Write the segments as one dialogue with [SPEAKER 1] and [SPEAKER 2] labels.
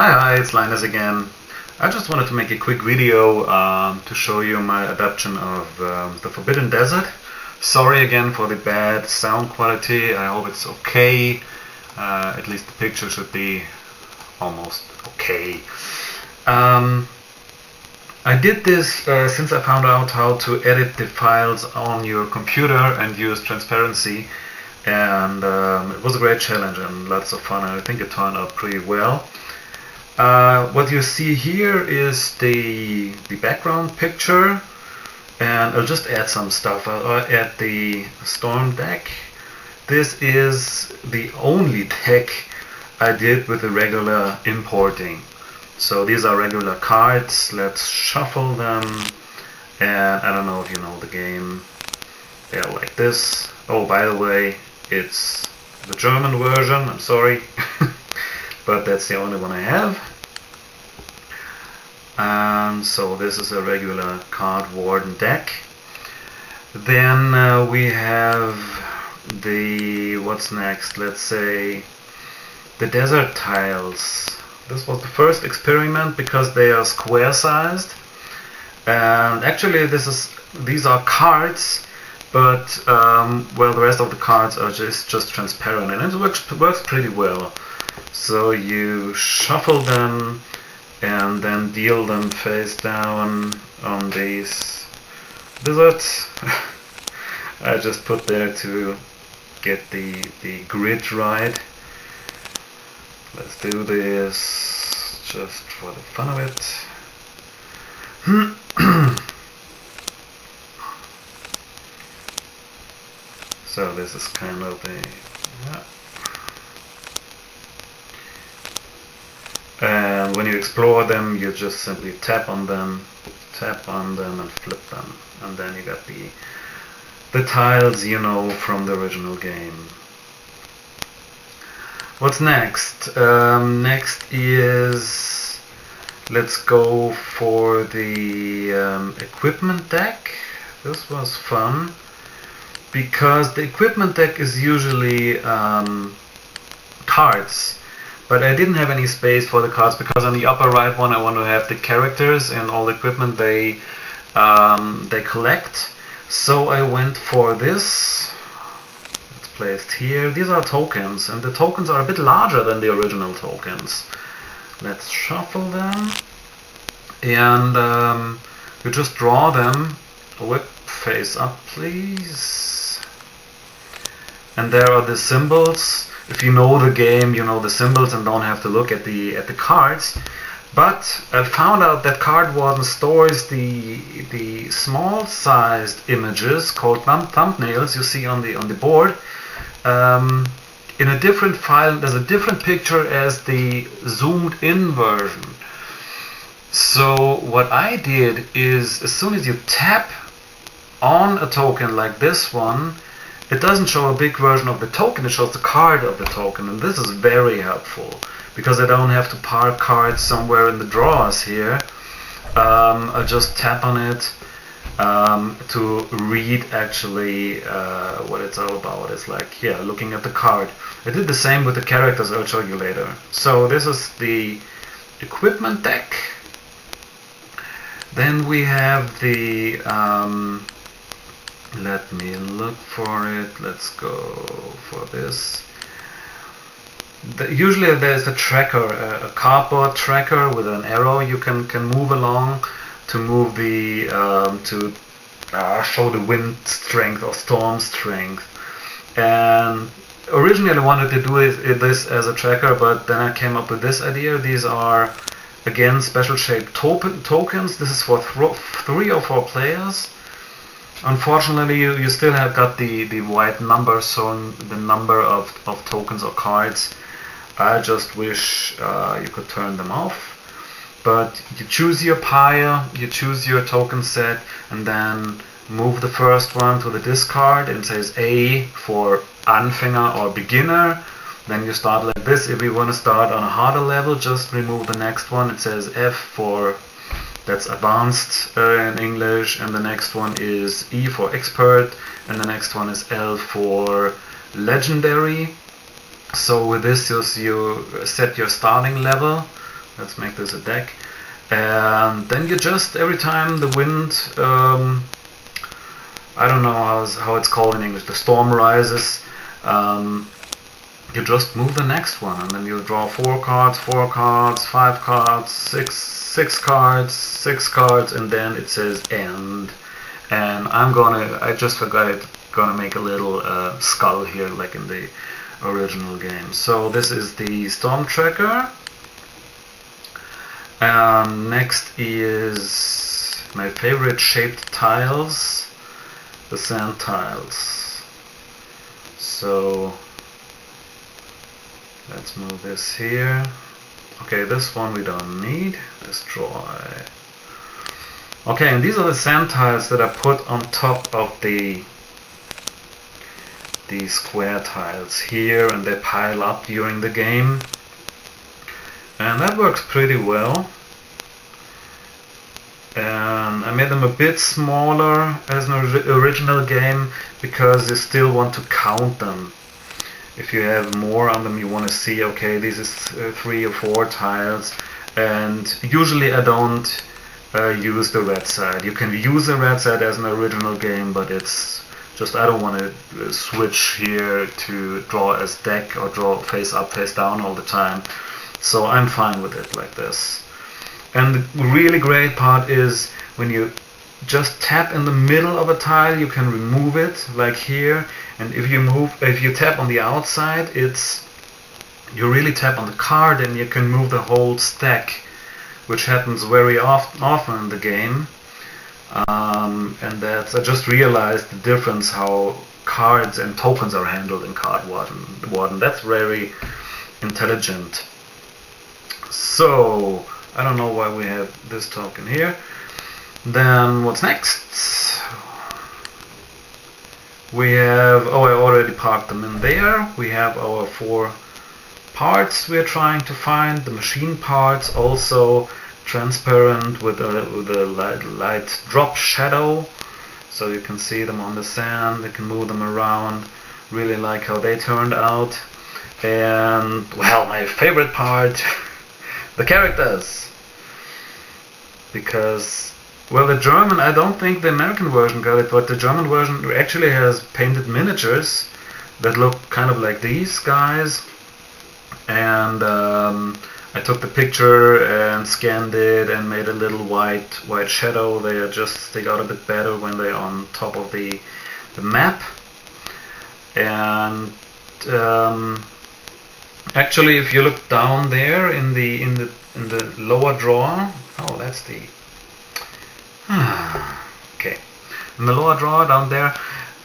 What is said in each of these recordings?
[SPEAKER 1] Hi, it's Linus again. I just wanted to make a quick video to show you my adaptation of the Forbidden Desert. Sorry again for the bad sound quality. I hope it's okay. At least the picture should be almost okay. I did this since I found out how to edit the files on your computer and use transparency, and it was a great challenge and lots of fun, and I think it turned out pretty well. What you see here is the background picture, and I'll just add some stuff. I'll add the storm deck. This is the only deck I did with the regular importing. So these are regular cards. Let's shuffle them, and I don't know if you know the game. They're like this. Oh, by the way, it's the German version, I'm sorry. But that's the only one I have. And so this is a regular card Warden deck. Then we have the, what's next? Let's say the desert tiles. This was the first experiment because they are square sized. And actually these are cards, but well, the rest of the cards are just transparent, and it works pretty well. So you shuffle them and then deal them face down on these deserts. I just put there to get the grid right. Let's do this just for the fun of it. So this is kind of the and when you explore them, you just simply tap on them and flip them, and then you got the tiles you know from the original game. What's next? Next is, let's go for the equipment deck. This was fun because the equipment deck is usually cards. But I didn't have any space for the cards because on the upper right one I want to have the characters and all the equipment they collect. So I went for this. It's placed here. These are tokens, and the tokens are a bit larger than the original tokens. Let's shuffle them, and you just draw them. Whip face up, please. And there are the symbols. If you know the game, you know the symbols and don't have to look at the cards. But I found out that Card Warden stores the small-sized images called thumbnails you see on the board in a different file. There's a different picture as the zoomed-in version. So what I did is, as soon as you tap on a token like this one, it doesn't show a big version of the token, it shows the card of the token, and this is very helpful because I don't have to park cards somewhere in the drawers here. I just tap on it to read actually what it's all about. It's like, yeah, looking at the card. I did the same with the characters, I'll show you later. So this is the equipment deck. Then we have the let me look for it. Let's go for this. Usually there's a tracker, a cardboard tracker with an arrow you can move along to move the to show the wind strength or storm strength. And originally I wanted to do this as a tracker, but then I came up with this idea. These are again special shaped tokens. This is for 3 or 4 players. Unfortunately, you still have got the white number showing the number of tokens or cards. I just wish you could turn them off. But you choose your pile, you choose your token set, and then move the first one to the discard. It says A for Anfänger or beginner. Then you start like this. If you want to start on a harder level, just remove the next one. It says F for, that's advanced in English, and the next one is E for expert, and the next one is L for legendary. So with this you set your starting level. Let's make this a deck. And then you just, every time the wind, I don't know how it's called in English, the storm rises, you just move the next one, and then you draw 4 cards, 5 cards, 6 cards, 6 cards, and then it says end. And I just forgot it, gonna make a little skull here like in the original game. So this is the storm tracker. Next is my favorite shaped tiles, the sand tiles. So let's move this here. Okay, this one we don't need. Destroy. Okay, and these are the sand tiles that I put on top of these square tiles here, and they pile up during the game. And that works pretty well. And I made them a bit smaller as an original game because you still want to count them. If you have more on them, you want to see, okay, this is 3 or 4 tiles. And usually I don't use the red side. You can use the red side as an original game, but it's just, I don't want to switch here to draw as deck or draw face up, face down all the time. So I'm fine with it like this. And the really great part is when you just tap in the middle of a tile, you can remove it, like here. And if you tap on the outside, you really tap on the card and you can move the whole stack, which happens very often in the game. And I just realized the difference how cards and tokens are handled in Card Warden. That's very intelligent. So I don't know why we have this token here. Then what's next? We have, I already parked them in there. We have our 4 parts we're trying to find. The machine parts, also transparent with a light drop shadow, so you can see them on the sand. You can move them around. Really like how they turned out. And well, my favorite part, the characters. Because, well, the German, I don't think the American version got it, but the German version actually has painted miniatures that look kind of like these guys. And I took the picture and scanned it and made a little white shadow. They just stick out a bit better when they're on top of the map. And actually, if you look down there in the lower drawer, oh, that's the okay. In the lower drawer down there,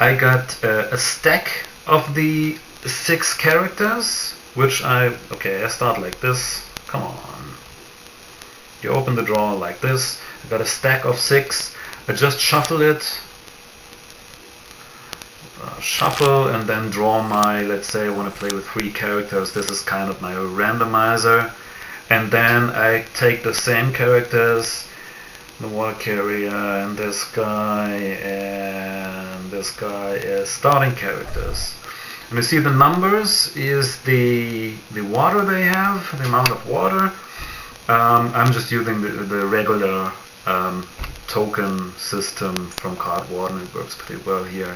[SPEAKER 1] I got a stack of the 6 characters, which I start like this. Come on. You open the drawer like this. I got a stack of 6. I just shuffle it. Shuffle and then draw my, let's say I want to play with 3 characters. This is kind of my randomizer. And then I take the same characters, the water carrier and this guy as starting characters. And you see the numbers is the water they have, the amount of water. I'm just using the regular token system from Card Warden. It works pretty well here.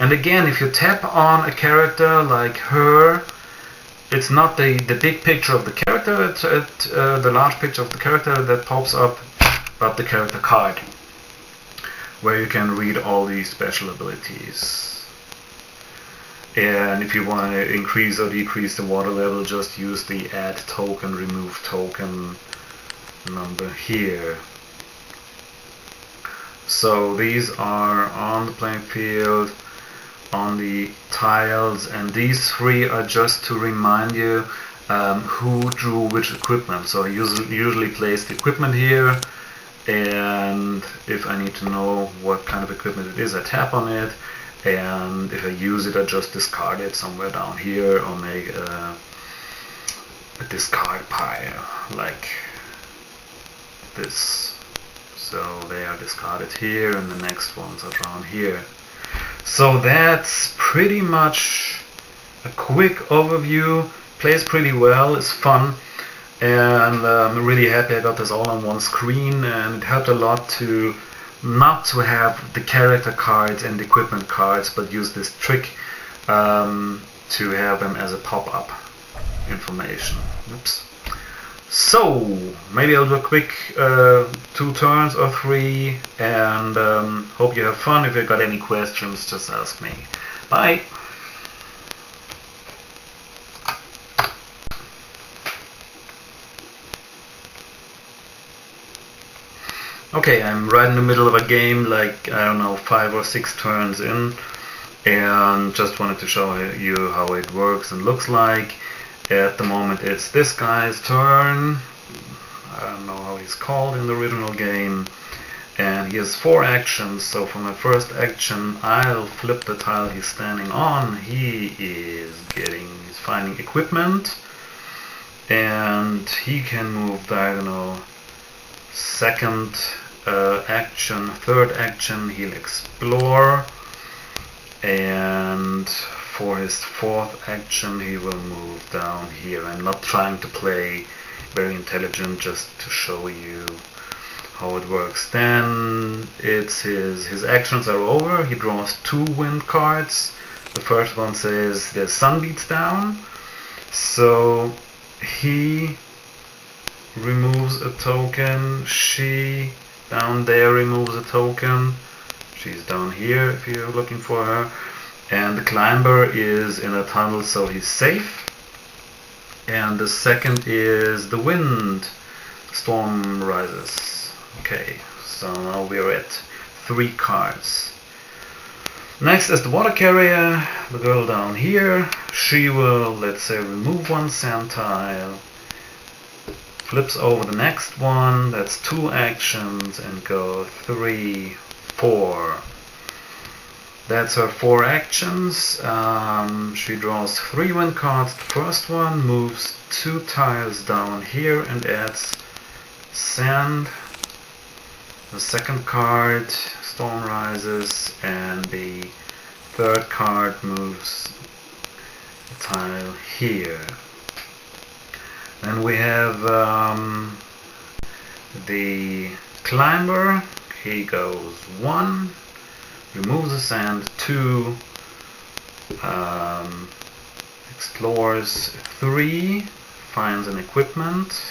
[SPEAKER 1] And again, if you tap on a character like her, it's not the big picture of the character, it's the large picture of the character that pops up, but the character card, where you can read all these special abilities. And if you want to increase or decrease the water level, just use the add token, remove token number here. So these are on the playing field, on the tiles, and these 3 are just to remind you who drew which equipment. So I usually place the equipment here, and if I need to know what kind of equipment it is, I tap on it, and if I use it, I just discard it somewhere down here, or make a discard pile like this. So they are discarded here, and the next ones are drawn here. So that's pretty much a quick overview. Plays pretty well, it's fun, and I'm really happy I got this all on one screen, and it helped a lot to not to have the character cards and the equipment cards, but use this trick to have them as a pop-up information. Oops. So maybe I'll do a quick 2 turns or 3, and hope you have fun. If you've got any questions, just ask me. Bye! Okay, I'm right in the middle of a game, like, I don't know, 5 or 6 turns in, and just wanted to show you how it works and looks like. At the moment it's this guy's turn. I don't know how he's called in the original game, and he has 4 actions. So for my first action I'll flip the tile he's standing on. He's finding equipment, and he can move diagonal. Second action, third action, he'll explore, and for his 4th action he will move down here. I'm not trying to play very intelligent, just to show you how it works. Then it's his actions are over. He draws 2 wind cards. The first one says the sun beats down, so he removes a token. She down there removes a token. She's down here if you're looking for her. And the climber is in a tunnel, so he's safe. And the second is the wind. Storm rises. Okay, so now we're at 3 cards. Next is the water carrier, the girl down here. She will, let's say, remove 1 sand tile, flips over the next one, that's 2 actions, and go 3, 4. That's her 4 actions. She draws 3 wind cards. The first one moves 2 tiles down here and adds sand. The second card, storm rises, and the third card moves a tile here. Then we have the climber. He goes 1, removes the sand, 2, explores 3, finds an equipment,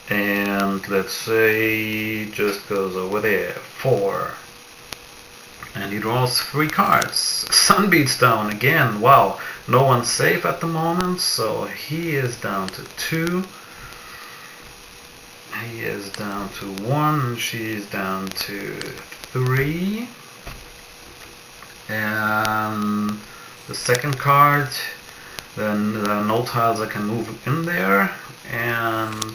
[SPEAKER 1] and let's say just goes over there, 4. And he draws 3 cards. Sun beats down again. Wow, no one's safe at the moment, so he is down to 2. He is down to 1. She's down to 3. And the second card, then there are no tiles I can move in there. And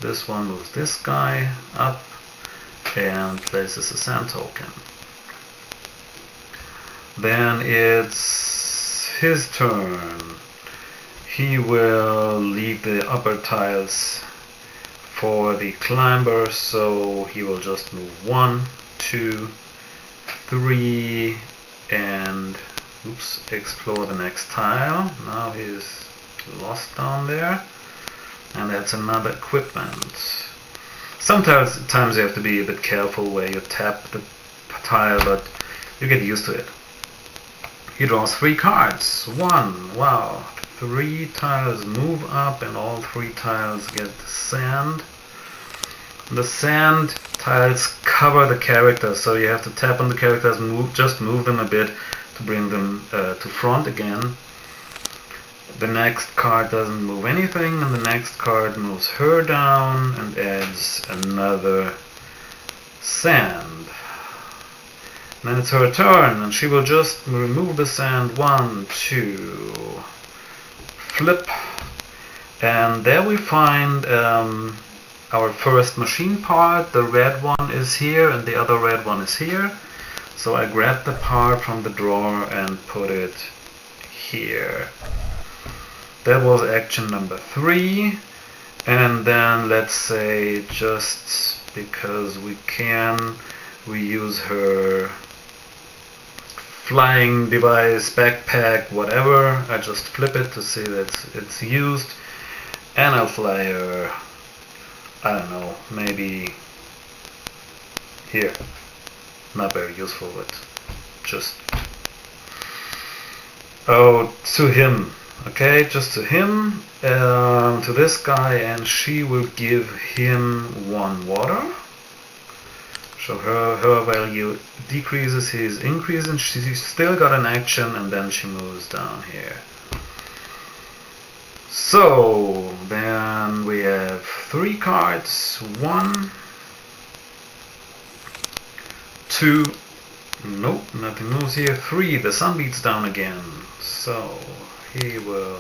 [SPEAKER 1] this one moves this guy up and places a sand token. Then it's his turn. He will leave the upper tiles for the climber, so he will just move 1, 2, 3, and explore the next tile. Now he's lost down there, and that's another equipment. Sometimes you have to be a bit careful where you tap the tile, but you get used to it. He draws 3 cards. 1, wow, 3 tiles move up, and all 3 tiles get sand. The sand tiles cover the characters, so you have to tap on the characters, just move them a bit to bring them to front again. The next card doesn't move anything, and the next card moves her down and adds another sand. Then it's her turn, and she will just remove the sand. 1, 2, flip, and there we find our first machine part. The red one is here and the other red one is here. So I grab the part from the drawer and put it here. That was action number 3. And then let's say, just because we can, we use her flying device, backpack, whatever. I just flip it to see that it's used. Anal flyer, I don't know, maybe here. Not very useful, but just to him. Okay, just to him, to this guy, and she will give him 1 water. So her value decreases, his increases. She's still got an action, and then she moves down here. So then we have 3 cards. 1, 2. Nope, nothing moves here. 3. The sun beats down again. So he will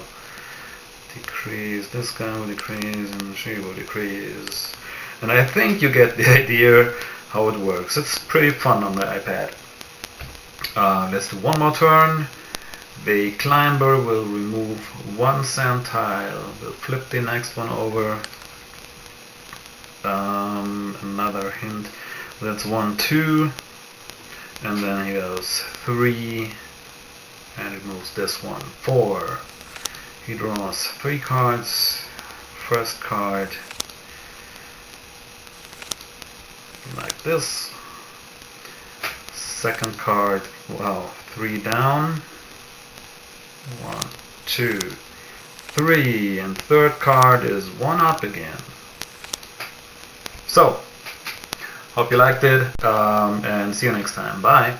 [SPEAKER 1] decrease. This guy will decrease, and she will decrease. And I think you get the idea how it works. It's pretty fun on the iPad. Let's do one more turn. The climber will remove 1 sand tile. We'll flip the next one over. Another hint. That's 1, 2. And then he goes 3. And it moves this one. 4. He draws 3 cards. First card. Like this. Second card. Wow. 3 down. 1, 2, 3, and third card is 1 up again. So, hope you liked it, and see you next time. Bye.